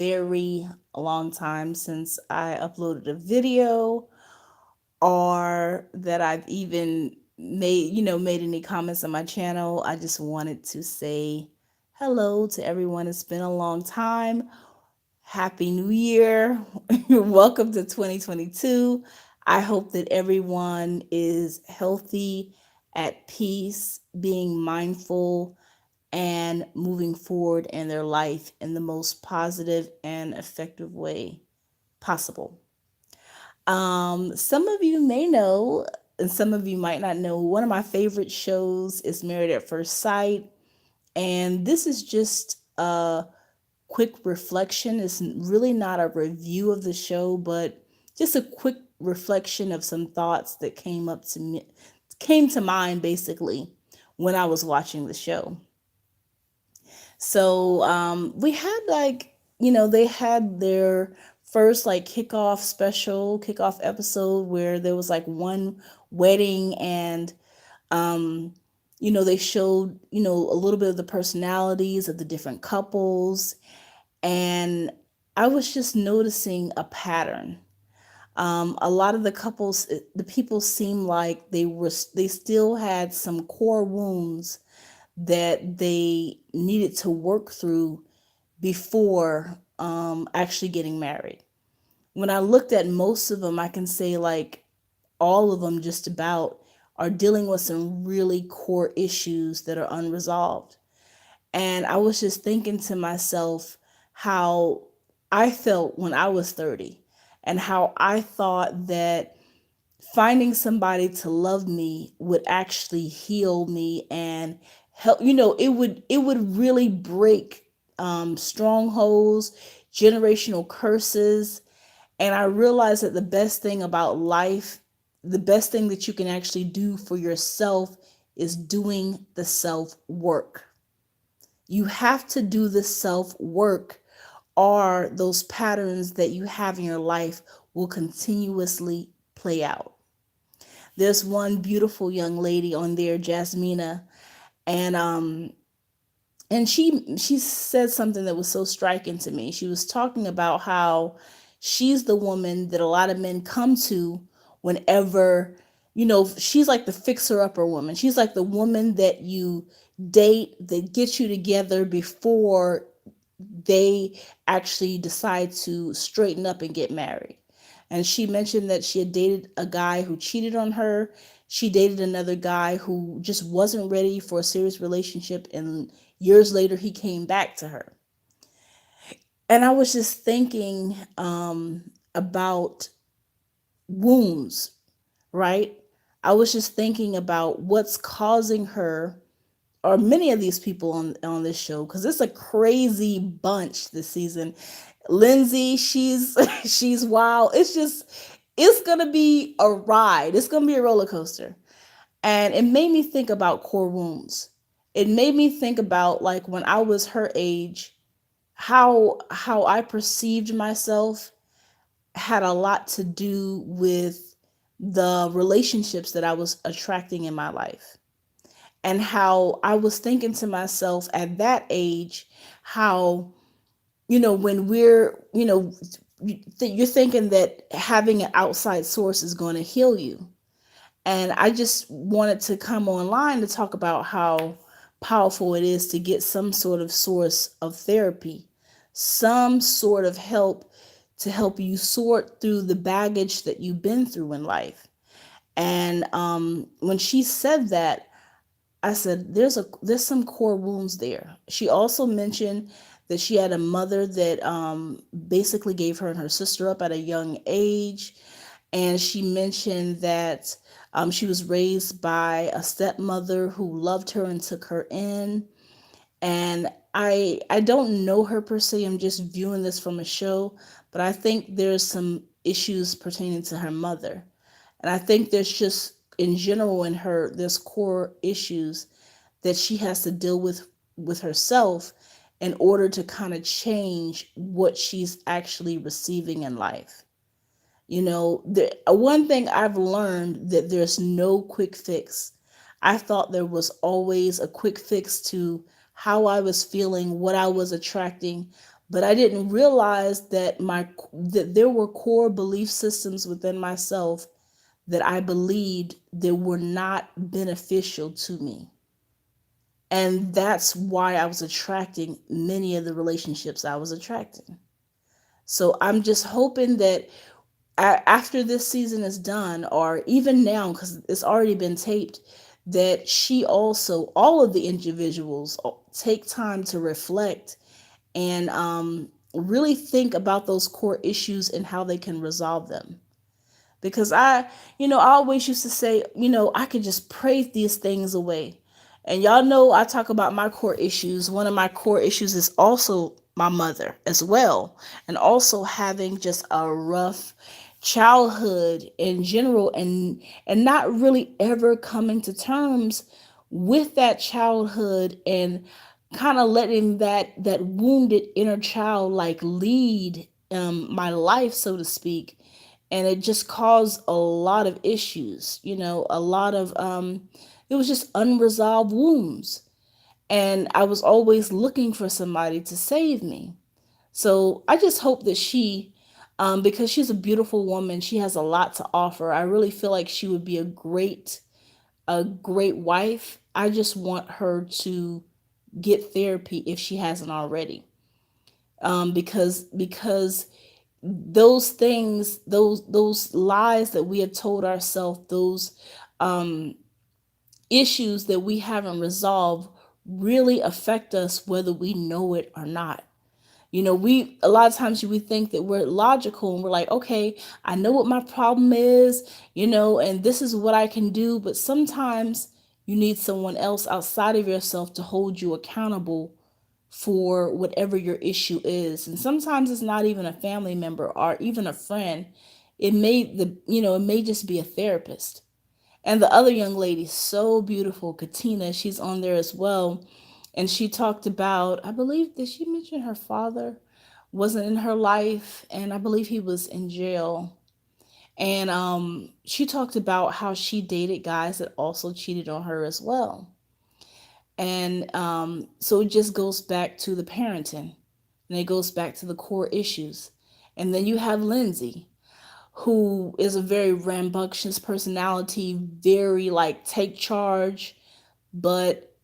very long time since I uploaded a video or that I've even made any comments on my channel. I just wanted to say hello to everyone. It's been a long time. Happy New Year. Welcome to 2022. I hope that everyone is healthy, at peace, being mindful, and moving forward in their life in the most positive and effective way possible. Some of you may know, and some of you might not know, one of my favorite shows is Married at First Sight. And this is just a quick reflection. It's really not a review of the show, but just a quick reflection of some thoughts that came to mind basically when I was watching the show. So we had they had their first like kickoff episode where there was like one wedding and um, they showed, a little bit of the personalities of the different couples. And I was just noticing a pattern. A lot of the the people seemed like they still had some core wounds that they needed to work through before actually getting married. When I looked at most of them, I can say like all of them just about are dealing with some really core issues that are unresolved. And I was just thinking to myself how I felt when I was 30 and how I thought that finding somebody to love me would actually heal me and help. It would really break strongholds, generational curses. And I realized that the best thing about life, the best thing that you can actually do for yourself is doing the self work. You have to do the self work, or those patterns that you have in your life will continuously play out. There's one beautiful young lady on there, Jasmina, and she said something that was so striking to me. She was talking about how she's the woman that a lot of men come to whenever, she's like the fixer upper woman. She's like the woman that you date, that gets you together before they actually decide to straighten up and get married. And she mentioned that she had dated a guy who cheated on her. She dated another guy who just wasn't ready for a serious relationship. And years later, he came back to her. And I was just thinking about wounds, right? I was just thinking about what's causing her, or many of these people on this show, because it's a crazy bunch this season. Lindsay, she's she's wild. It's gonna be a ride. It's gonna be a roller coaster. And it made me think about core wounds. It made me think about like when I was her age, how I perceived myself had a lot to do with the relationships that I was attracting in my life. And how I was thinking to myself at that age, how, when you're thinking that having an outside source is going to heal you. And I just wanted to come online to talk about how powerful it is to get some sort of source of therapy, some sort of help to help you sort through the baggage that you've been through in life. And when she said that, I said, there's some core wounds there. She also mentioned that she had a mother that basically gave her and her sister up at a young age. And she mentioned that she was raised by a stepmother who loved her and took her in. And I don't know her per se. I'm just viewing this from a show, but I think there's some issues pertaining to her mother. And I think there's just in general in her there's core issues that she has to deal with herself in order to kind of change what she's actually receiving in life. One thing I've learned that there's no quick fix. I thought there was always a quick fix to how I was feeling, what I was attracting, but I didn't realize that there were core belief systems within myself that I believed that were not beneficial to me. And that's why I was attracting many of the relationships I was attracting. So I'm just hoping that after this season is done, or even now, because it's already been taped, that she also, all of the individuals, take time to reflect and really think about those core issues and how they can resolve them. Because I always used to say, I could just pray these things away. And y'all know I talk about my core issues. One of my core issues is also my mother as well, and also having just a rough childhood in general, and not really ever coming to terms with that childhood, and kind of letting that wounded inner child like lead my life, so to speak. And it just caused a lot of issues, a lot of it was just unresolved wounds, and I was always looking for somebody to save me. So I just hope that because she's a beautiful woman, she has a lot to offer. I really feel like she would be a great wife. I just want her to get therapy if she hasn't already. Because those things, those lies that we have told ourselves, those um, issues that we haven't resolved, really affect us whether we know it or not. We a lot of times we think that we're logical and we're like, okay, I know what my problem is, and this is what I can do. But sometimes you need someone else outside of yourself to hold you accountable for whatever your issue is. And sometimes it's not even a family member or even a friend. It may just be a therapist. And the other young lady, so beautiful, Katina, she's on there as well. And she talked about, I believe, did she mention her father wasn't in her life? And I believe he was in jail. And she talked about how she dated guys that also cheated on her as well. And so it just goes back to the parenting, and it goes back to the core issues. And then you have Lindsay, who is a very rambunctious personality, very like take charge, but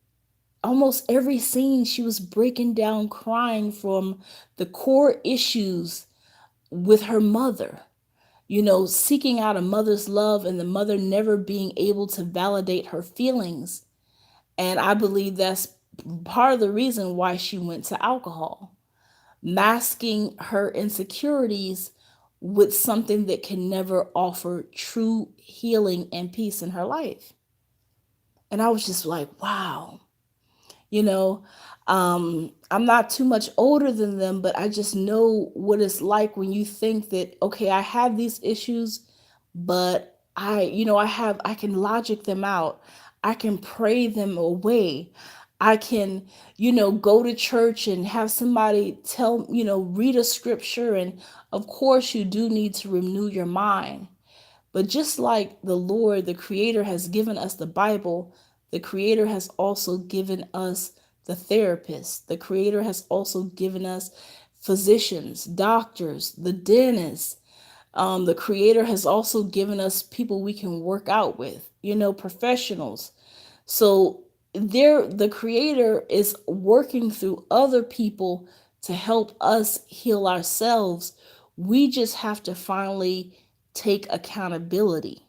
almost every scene she was breaking down crying from the core issues with her mother, seeking out a mother's love and the mother never being able to validate her feelings. And I believe that's part of the reason why she went to alcohol, masking her insecurities with something that can never offer true healing and peace in her life. And I was just like, wow, you know, I'm not too much older than them, but I just know what it's like when you think that, okay, I have these issues, but I can logic them out. I can pray them away. I can, go to church and have somebody read a scripture. And of course, you do need to renew your mind. But just like the Lord, the Creator, has given us the Bible, the Creator has also given us the therapist. The Creator has also given us physicians, doctors, the dentists. The Creator has also given us people we can work out with, professionals. So the Creator is working through other people to help us heal ourselves. We just have to finally take accountability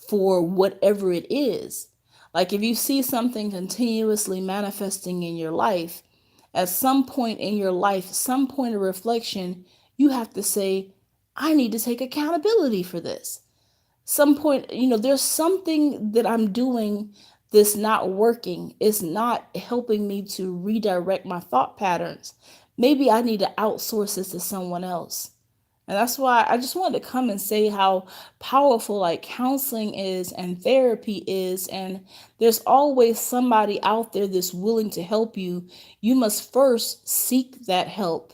for whatever it is. Like if you see something continuously manifesting in your life, at some point in your life, some point of reflection, you have to say, I need to take accountability for this. Some point, there's something that I'm doing that's not working. It's not helping me to redirect my thought patterns. Maybe I need to outsource this to someone else. And that's why I just wanted to come and say how powerful like counseling is and therapy is. And there's always somebody out there that's willing to help you. You must first seek that help.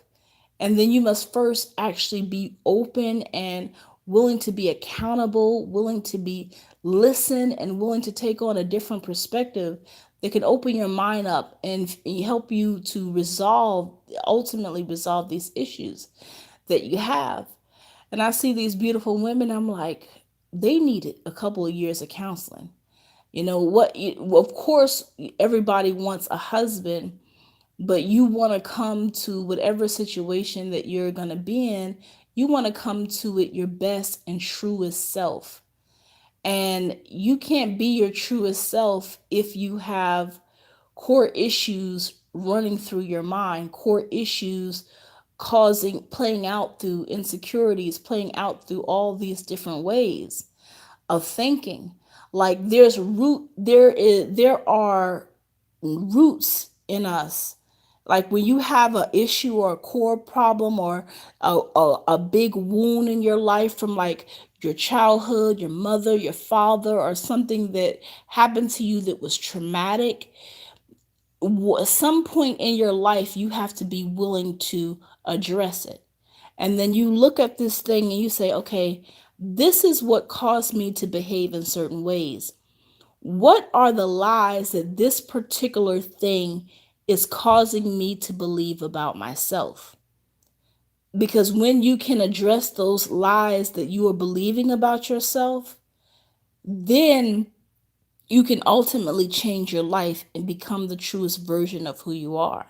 And then you must first actually be open and willing to be accountable, willing to be listen, and willing to take on a different perspective that can open your mind up and help you to ultimately resolve these issues that you have. And I see these beautiful women, I'm like, they needed a couple of years of counseling. Of course, everybody wants a husband, but you want to come to whatever situation that you're going to be in, you want to come to it your best and truest self. And you can't be your truest self if you have core issues running through your mind, core issues playing out through insecurities, playing out through all these different ways of thinking. Like there are roots in us. Like when you have an issue or a core problem or a big wound in your life from like your childhood, your mother, your father, or something that happened to you that was traumatic, at some point in your life, you have to be willing to address it. And then you look at this thing and you say, okay, this is what caused me to behave in certain ways. What are the lies that this particular thing is causing me to believe about myself? Because when you can address those lies that you are believing about yourself, then you can ultimately change your life and become the truest version of who you are.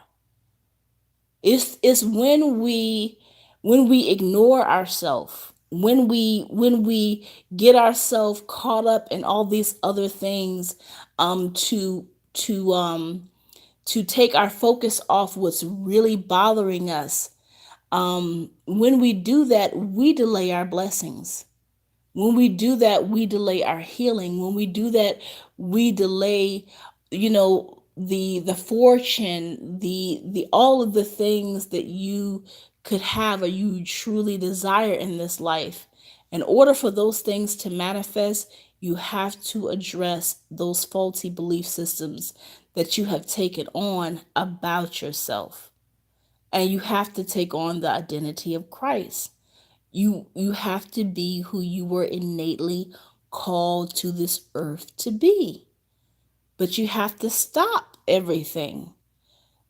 It's when we ignore ourselves, when we get ourselves caught up in all these other things, to to um to take our focus off what's really bothering us. When we do that, we delay our blessings. When we do that, we delay our healing. When we do that, we delay, the fortune, the all of the things that you could have or you truly desire in this life. In order for those things to manifest, you have to address those faulty belief systems that you have taken on about yourself. And you have to take on the identity of Christ. You have to be who you were innately called to this earth to be. But you have to stop everything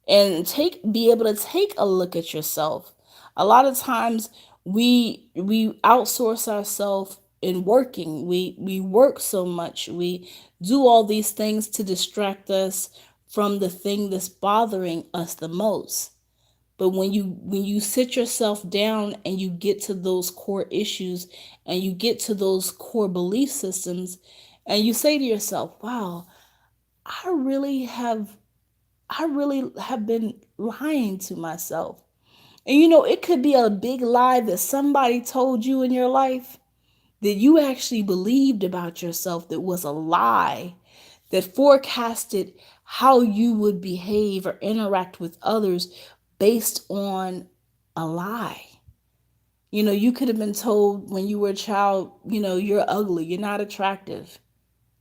and be able to take a look at yourself. A lot of times we outsource ourselves in working. We work so much. We do all these things to distract us from the thing that's bothering us the most. But when you sit yourself down and you get to those core issues and you get to those core belief systems and you say to yourself, wow, I really have I really have been lying to myself. And it could be a big lie that somebody told you in your life that you actually believed about yourself, that was a lie that forecasted how you would behave or interact with others based on a lie. You could have been told when you were a child, you're ugly, you're not attractive.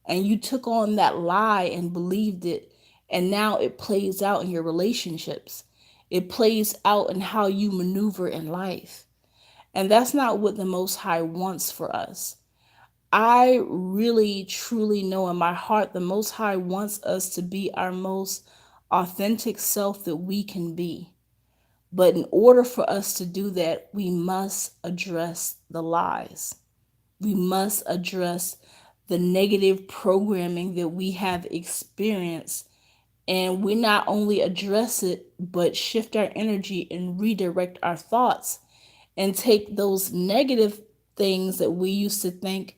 And you took on that lie and believed it. And now it plays out in your relationships, it plays out in how you maneuver in life. And that's not what the Most High wants for us. I really truly know in my heart the Most High wants us to be our most authentic self that we can be. But in order for us to do that, we must address the lies. We must address the negative programming that we have experienced. And we not only address it, but shift our energy and redirect our thoughts and take those negative things that we used to think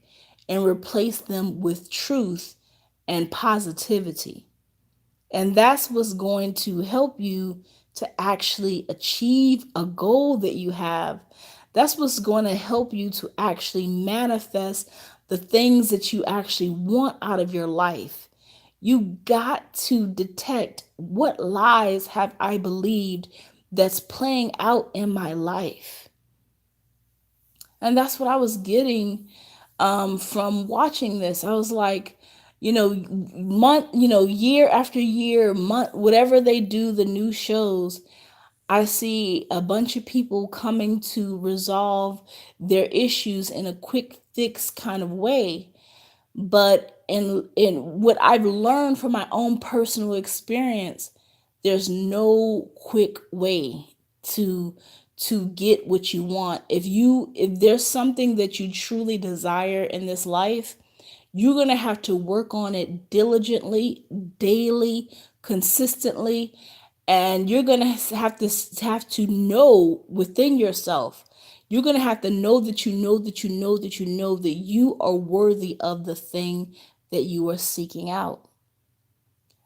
and replace them with truth and positivity. And that's what's going to help you to actually achieve a goal that you have. That's what's going to help you to actually manifest the things that you actually want out of your life. You got to detect, what lies have I believed that's playing out in my life. And that's what I was getting, from watching this. I was like, year after year, month, whatever they do, the new shows, I see a bunch of people coming to resolve their issues in a quick fix kind of way. But and what I've learned from my own personal experience, there's no quick way to get what you want. If there's something that you truly desire in this life, you're going to have to work on it diligently, daily, consistently, and you're going to have to know within yourself. You're going to have to know that you know that you know that you know that you are worthy of the thing that you are seeking out.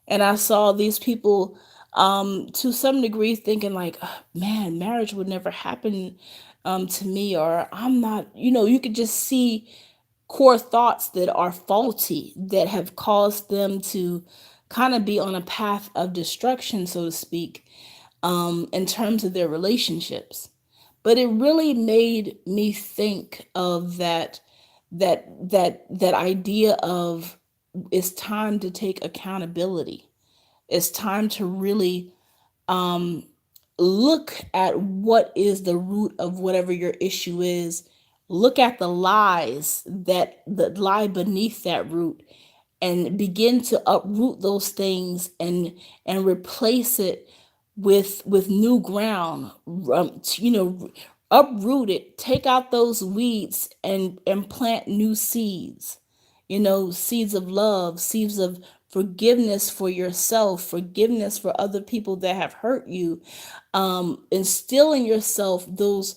And I saw these people, to some degree, thinking like, "Ugh, man, marriage would never happen to me," or I'm not, you could just see core thoughts that are faulty, that have caused them to kind of be on a path of destruction, so to speak, in terms of their relationships. But it really made me think of that idea of, it's time to take accountability. It's time to really um, look at what is the root of whatever your issue is. Look at the lies that lie beneath that root, and begin to uproot those things, and replace it with new ground. Uproot it, take out those weeds, and plant new seeds. Seeds of love, seeds of forgiveness for yourself, forgiveness for other people that have hurt you. Instill in yourself those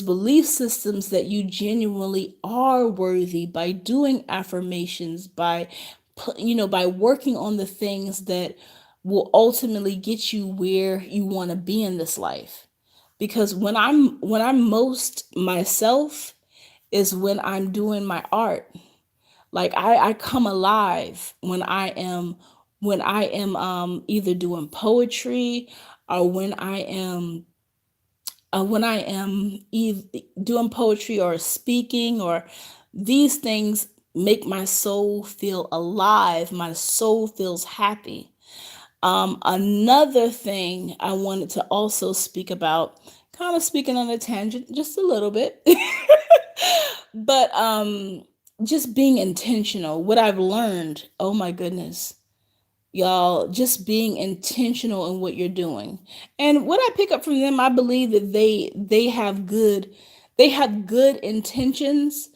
belief systems that you genuinely are worthy, by doing affirmations, by working on the things that will ultimately get you where you want to be in this life. Because when I'm most myself is when I'm doing my art. Like I come alive when I am either doing poetry, or when I am doing poetry or speaking, or these things make my soul feel alive. My soul feels happy. Another thing I wanted to also speak about, kind of speaking on a tangent just a little bit, but just being intentional. What I've learned, oh my goodness, y'all, just being intentional in what you're doing. And what I pick up from them, I believe that they have good intentions,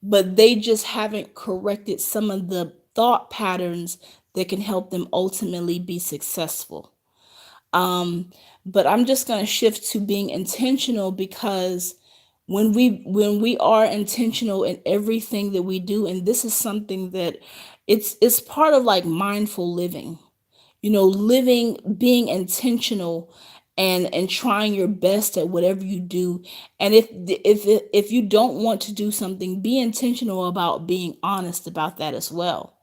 but they just haven't corrected some of the thought patterns that can help them ultimately be successful. Um, but I'm just going to shift to being intentional, because when we are intentional in everything that we do, and this is something that it's part of like mindful living, living, being intentional, and trying your best at whatever you do. And if you don't want to do something, be intentional about being honest about that as well.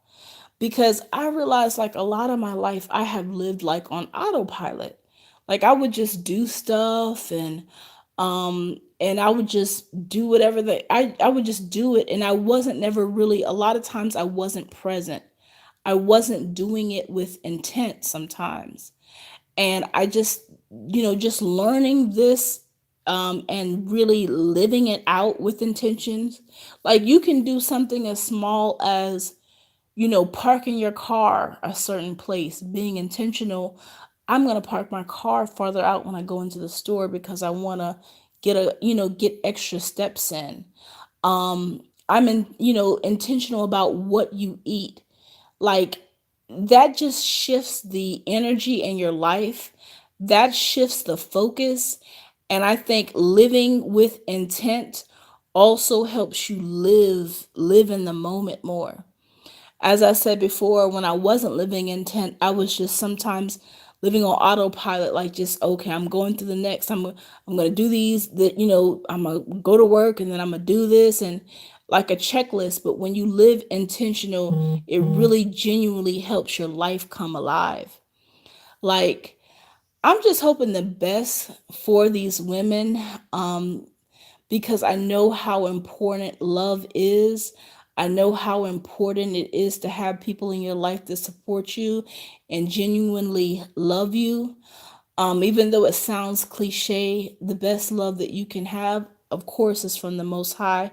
Because I realized, like, a lot of my life I have lived like on autopilot. Like I would just do stuff, and I would just do whatever I would just do it, and I wasn't never really, a lot of times I wasn't present. I wasn't doing it with intent sometimes. And I just learning this, and really living it out with intentions. Like you can do something as small as, parking your car a certain place, being intentional. I'm going to park my car farther out when I go into the store, because I want to get extra steps in. I'm intentional about what you eat. Like that just shifts the energy in your life. That shifts the focus. And I think living with intent also helps you live in the moment more. As I said before, when I wasn't living intent, I was just sometimes living on autopilot, like just okay, I'm going to the next. I'm gonna do these. That I'm gonna go to work, and then I'm gonna do this, and like a checklist. But when you live intentional, it really genuinely helps your life come alive. Like I'm just hoping the best for these women. Because I know how important love is. I know how important it is to have people in your life that support you and genuinely love you. Even though it sounds cliche, the best love that you can have, of course, is from the Most High,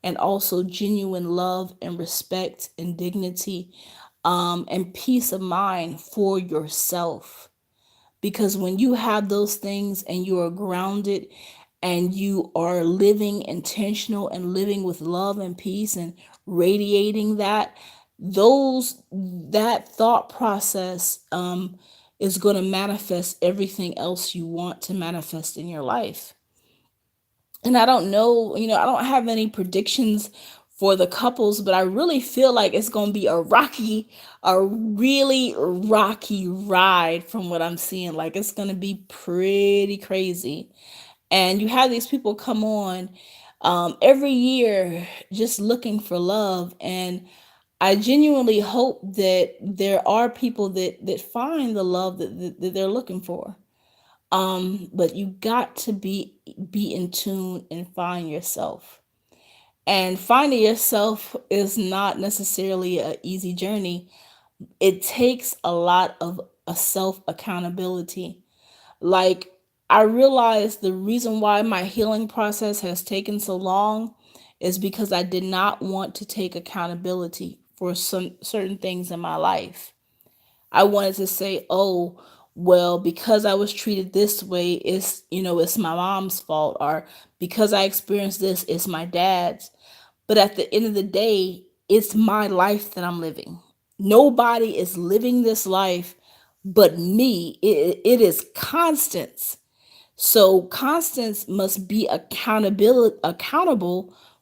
and also genuine love and respect and dignity, and peace of mind for yourself. Because when you have those things and you are grounded and you are living intentional and living with love and peace and radiating that, that thought process is going to manifest everything else you want to manifest in your life. And I don't know, I don't have any predictions for the couples, but I really feel like it's going to be a really rocky ride from what I'm seeing. Like it's going to be pretty crazy. And you have these people come on every year just looking for love. And I genuinely hope that there are people that find the love that they're looking for. But you got to be in tune and find yourself. And finding yourself is not necessarily an easy journey. It takes a lot of a self accountability. Like, I realized the reason why my healing process has taken so long is because I did not want to take accountability for some certain things in my life. I wanted to say, oh, well, because I was treated this way, it's my mom's fault, or because I experienced this, it's my dad's. But at the end of the day, it's my life that I'm living. Nobody is living this life but me. It is Constance. So Constance must be accountable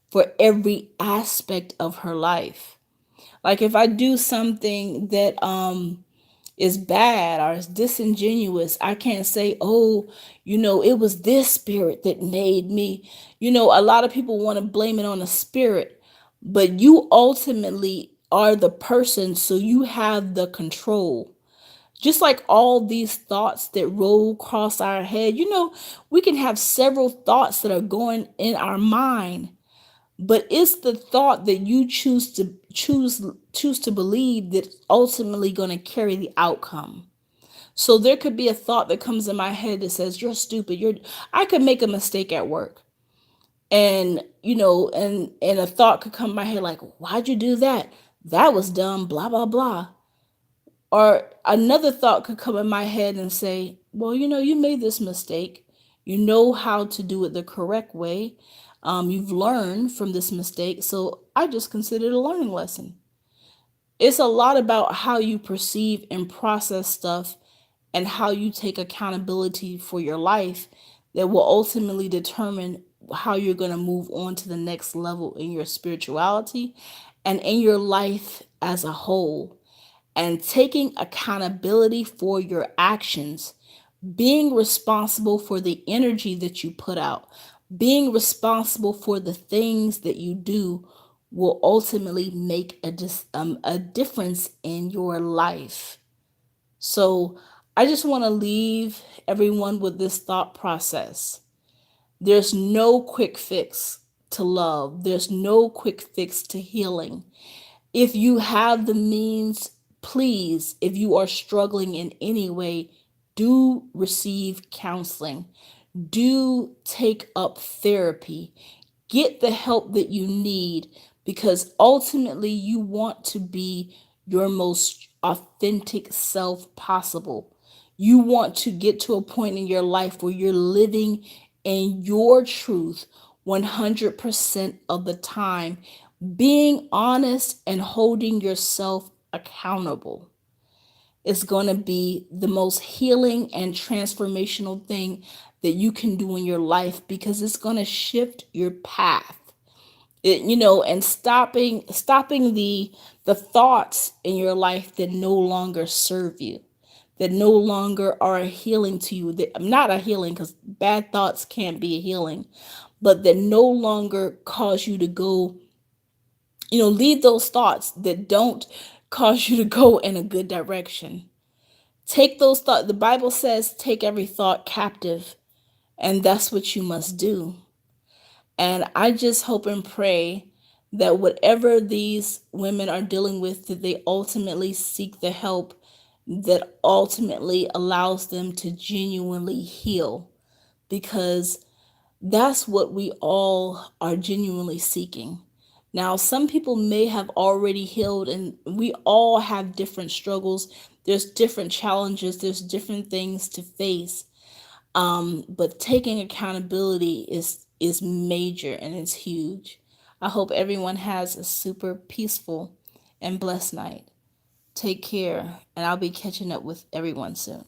for every aspect of her life. Like if I do something that is bad or is disingenuous, I can't say, oh, it was this spirit that made me. A lot of people want to blame it on a spirit, but you ultimately are the person, so you have the control. Just like all these thoughts that roll across our head, we can have several thoughts that are going in our mind, but it's the thought that you choose to believe that's ultimately going to carry the outcome. So there could be a thought that comes in my head that says you're stupid. I could make a mistake at work. And and a thought could come in my head like, why'd you do that? That was dumb, blah blah blah. Or another thought could come in my head and say, well, you made this mistake. You know how to do it the correct way. You've learned from this mistake. So I just consider it a learning lesson. It's a lot about how you perceive and process stuff and how you take accountability for your life that will ultimately determine how you're going to move on to the next level in your spirituality and in your life as a whole. And taking accountability for your actions, being responsible for the energy that you put out, being responsible for the things that you do will ultimately make a difference in your life. So I just want to leave everyone with this thought process. There's no quick fix to love, there's no quick fix to healing. If you have the means, please, if you are struggling in any way, do receive counseling. Do take up therapy. Get the help that you need because ultimately you want to be your most authentic self possible. You want to get to a point in your life where you're living in your truth 100% of the time, being honest and holding yourself accountable. Is going to be the most healing and transformational thing that you can do in your life because it's going to shift your path. And stopping the thoughts in your life that no longer serve you, that no longer are a healing to you, that not a healing because bad thoughts can't be a healing, but that no longer cause you to go, leave those thoughts that don't cause you to go in a good direction. Take those thoughts. The Bible says, take every thought captive, and that's what you must do. And I just hope and pray that whatever these women are dealing with, that they ultimately seek the help that ultimately allows them to genuinely heal. Because That's what we all are genuinely seeking. Now, some people may have already healed, and we all have different struggles. There's different challenges, there's different things to face. But taking accountability is major and it's huge. I hope everyone has a super peaceful and blessed night. Take care, and I'll be catching up with everyone soon.